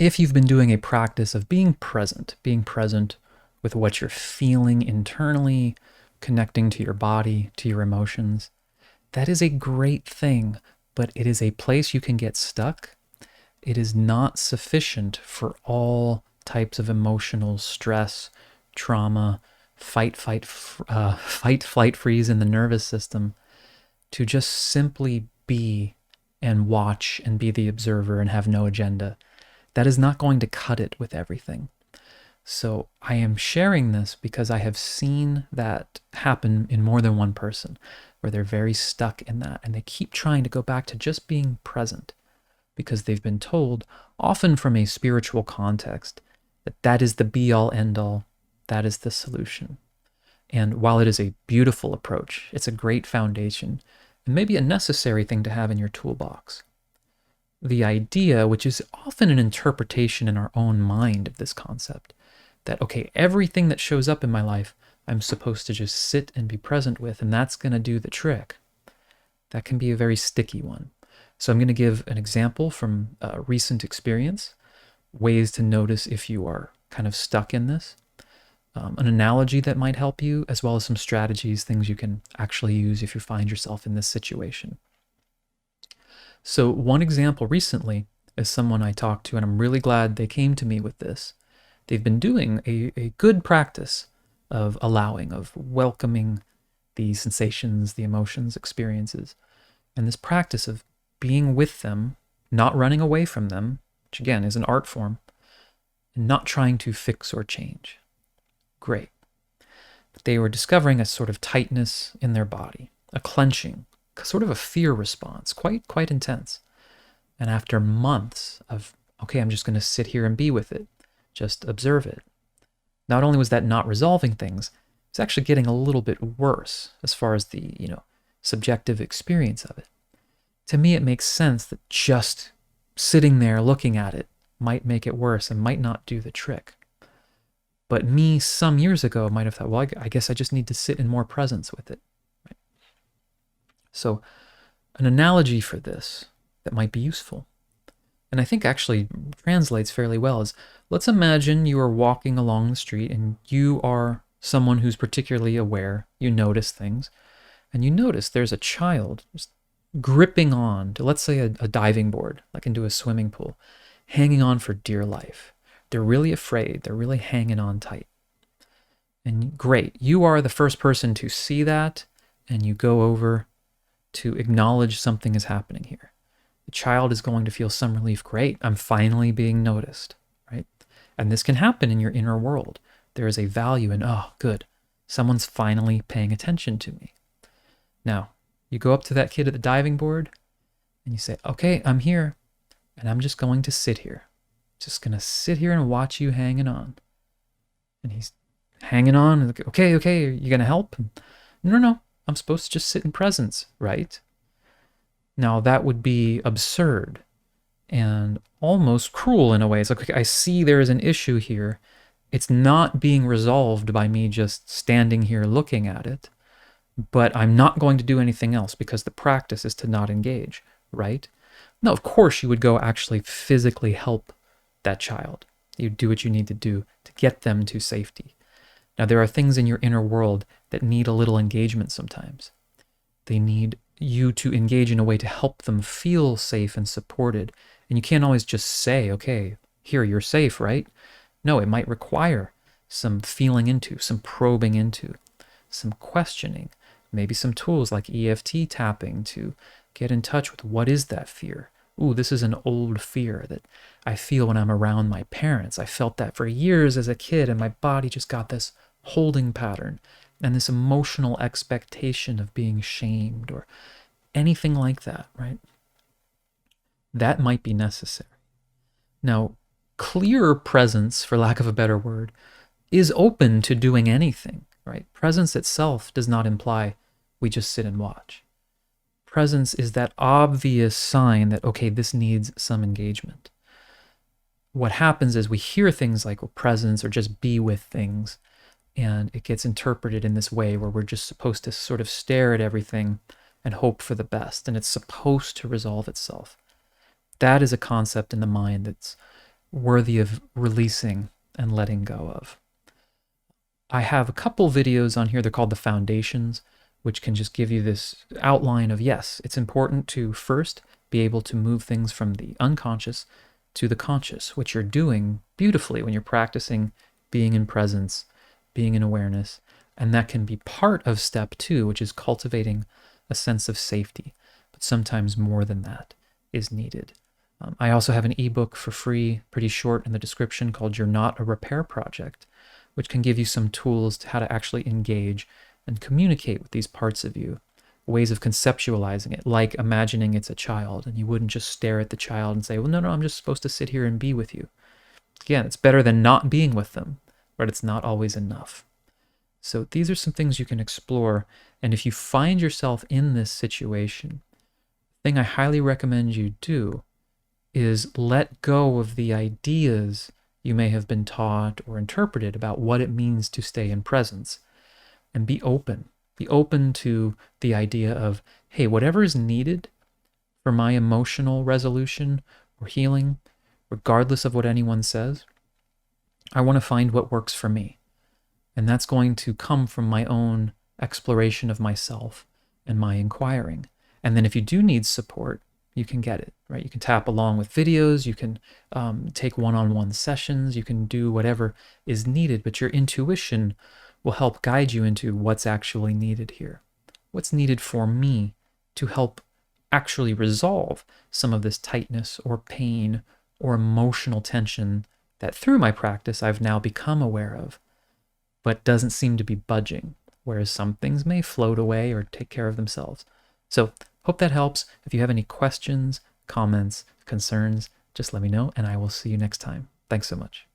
if you've been doing a practice of being present with what you're feeling internally, connecting to your body, to your emotions, that is a great thing, but it is a place you can get stuck. It is not sufficient for all types of emotional stress, trauma, fight, flight, freeze in the nervous system to just simply be and watch and be the observer and have no agenda. That is not going to cut it with everything. So I am sharing this because I have seen that happen in more than one person, where they're very stuck in that and they keep trying to go back to just being present because they've been told, often from a spiritual context, that that is the be all end all, that is the solution. And while it is a beautiful approach, it's a great foundation and maybe a necessary thing to have in your toolbox. The idea, which is often an interpretation in our own mind of this concept, that, okay, everything that shows up in my life, I'm supposed to just sit and be present with, and that's going to do the trick. That can be a very sticky one. So I'm going to give an example from recent experience, ways to notice if you are kind of stuck in this, an analogy that might help you, as well as some strategies, things you can actually use if you find yourself in this situation. So one example recently is someone I talked to, and I'm really glad they came to me with this. They've been doing a good practice of allowing, of welcoming the sensations, the emotions, experiences, and this practice of being with them, not running away from them, which again is an art form, and not trying to fix or change. Great. But they were discovering a sort of tightness in their body, a clenching, sort of a fear response, quite intense. And after months of, okay, I'm just going to sit here and be with it, just observe it. Not only was that not resolving things, it's actually getting a little bit worse as far as the, subjective experience of it. To me, it makes sense that just sitting there looking at it might make it worse and might not do the trick. But me, some years ago, might have thought, well, I guess I just need to sit in more presence with it. Right? So an analogy for this that might be useful, and I think actually translates fairly well, is let's imagine you are walking along the street and you are someone who's particularly aware, you notice things, and you notice there's a child just gripping on to, let's say, a diving board, like into a swimming pool, hanging on for dear life. They're really afraid. They're really hanging on tight. And great, you are the first person to see that, and you go over to acknowledge something is happening here. The child is going to feel some relief. Great, I'm finally being noticed, right? And this can happen in your inner world. There is a value in, oh, good, someone's finally paying attention to me. Now, you go up to that kid at the diving board, and you say, okay, I'm here, and I'm just going to sit here. Just going to sit here and watch you hanging on. And he's hanging on, and okay, are you going to help? And, no, I'm supposed to just sit in presence, right? Now, that would be absurd and almost cruel in a way. It's like, okay, I see there is an issue here. It's not being resolved by me just standing here looking at it, but I'm not going to do anything else because the practice is to not engage, right? Now, of course, you would go actually physically help that child. You do what you need to do to get them to safety. Now, there are things in your inner world that need a little engagement sometimes. They need you to engage in a way to help them feel safe and supported. And you can't always just say, okay, here, you're safe, right? No, it might require some feeling into, some probing into, some questioning, maybe some tools like EFT tapping to get in touch with what is that fear. Ooh, this is an old fear that I feel when I'm around my parents. I felt that for years as a kid, and my body just got this holding pattern and this emotional expectation of being shamed or anything like that, right? That might be necessary. Now, clear presence, for lack of a better word, is open to doing anything, right? Presence itself does not imply we just sit and watch. Presence is that obvious sign that, okay, this needs some engagement. What happens is we hear things like presence or just be with things, and it gets interpreted in this way where we're just supposed to sort of stare at everything and hope for the best, and it's supposed to resolve itself. That is a concept in the mind that's worthy of releasing and letting go of. I have a couple videos on here. They're called the foundations, which can just give you this outline of, yes, it's important to first be able to move things from the unconscious to the conscious, which you're doing beautifully when you're practicing being in presence, being in awareness. And that can be part of step 2, which is cultivating a sense of safety. But sometimes more than that is needed. I also have an ebook for free, pretty short in the description, called You're Not a Repair Project, which can give you some tools to how to actually engage and communicate with these parts of you, ways of conceptualizing it, like imagining it's a child, and you wouldn't just stare at the child and say, well, no, I'm just supposed to sit here and be with you. Again, it's better than not being with them, but it's not always enough. So these are some things you can explore, and if you find yourself in this situation, the thing I highly recommend you do is let go of the ideas you may have been taught or interpreted about what it means to stay in presence, and be open. Be open to the idea of, hey, whatever is needed for my emotional resolution or healing, regardless of what anyone says, I want to find what works for me. And that's going to come from my own exploration of myself and my inquiring. And then if you do need support, you can get it, right? You can tap along with videos, you can take one-on-one sessions, you can do whatever is needed, but your intuition will help guide you into what's actually needed here. What's needed for me to help actually resolve some of this tightness or pain or emotional tension that through my practice I've now become aware of, but doesn't seem to be budging, whereas some things may float away or take care of themselves. So hope that helps. If you have any questions, comments, concerns, just let me know, and I will see you next time. Thanks so much.